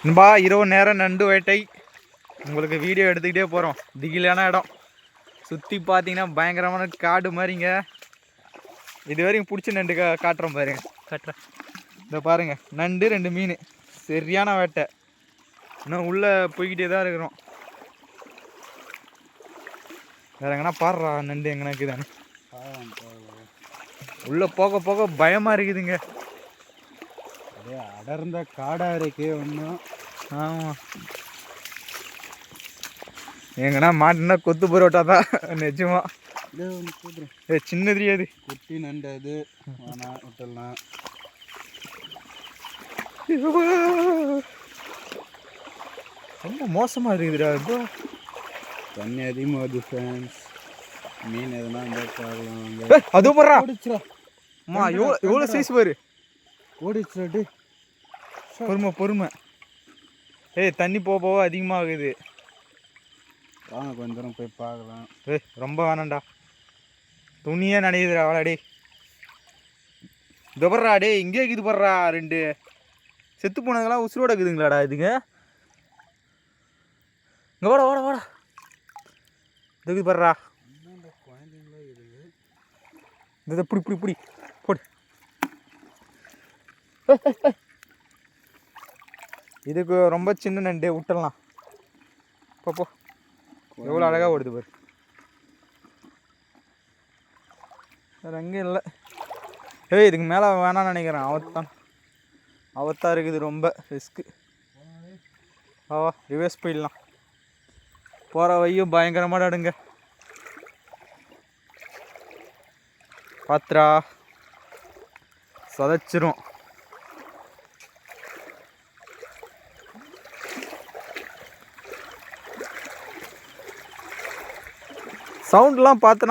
இன்பா இரவு நேரம் நண்டு வேட்டை உங்களுக்கு வீடியோ எடுத்துக்கிட்டே போகிறோம். திகிலான இடம் சுற்றி பார்த்தீங்கன்னா பயங்கரமான காடு மாதிரிங்க. இது வரைக்கும் பிடிச்ச நண்டு காட்டுறோம் பாருங்க. காட்டுறேன் இந்த பாருங்க, நண்டு 2 மீன், சரியான வேட்டை. இன்னும் உள்ளே போய்கிட்டே தான் இருக்கிறோம். வேற எங்கன்னா பாடுறா நண்டு எங்கன்னா இருக்குதானே. உள்ளே போக போக பயமாக இருக்குதுங்க. அடர்ந்த காடாக இருக்கு ஒன்றும். ஆமாம், எங்கன்னா மாட்டினா கொத்து பரோட்டா தான் நிஜமா. சின்ன தெரியாது குட்டி நண்டு அது வேணாம் விட்டுடலாம். ரொம்ப மோசமாக இருக்குதுடா. இப்போ தண்ணி அதிகமாகுது ஃப்ரெண்ட்ஸ். மீன் எதுனா இருந்தால் பார்க்கலாம். அது போடுறா ஓடிச்சுரா. அம்மா எவ்வளோ சைஸ் பாரு. ஓடிச்சுராட்டு. பொறுமை பொறுமை. ஏய் தண்ணி போக போக அதிகமாகுது. வாங்க கொஞ்ச தூரம் போய் பார்க்கலாம். ரொம்ப வேணாண்டா, துணியே நனையுதுடா. வாடா இது படுறா டே, இங்கே இருக்குது படுறா. 2 செத்து போனதுங்களாம் உசுரோட இருக்குதுங்களாடா இதுங்க. இங்கே வாடா வாடா வாடா, இதுக்கு படுறா. இந்த புடி புடி புடி போடு. இதுக்கு ரொம்ப சின்ன நண்டு, விட்டுடலாம். போ எவ்வளோ அழகாக ஓடுது பாரு. வேறு எங்கேயும் இல்லை. இதுக்கு மேலே வேணான்னு நினைக்கிறேன். அவத்தான் இருக்குது, ரொம்ப ரிஸ்க்கு. ரிவர்ஸ் போயிடலாம். போகிற வழியும் பயங்கரமாக அடுங்க. பாத்ரா சதைச்சிரும். சவுண்ட்லாம் பார்த்தனா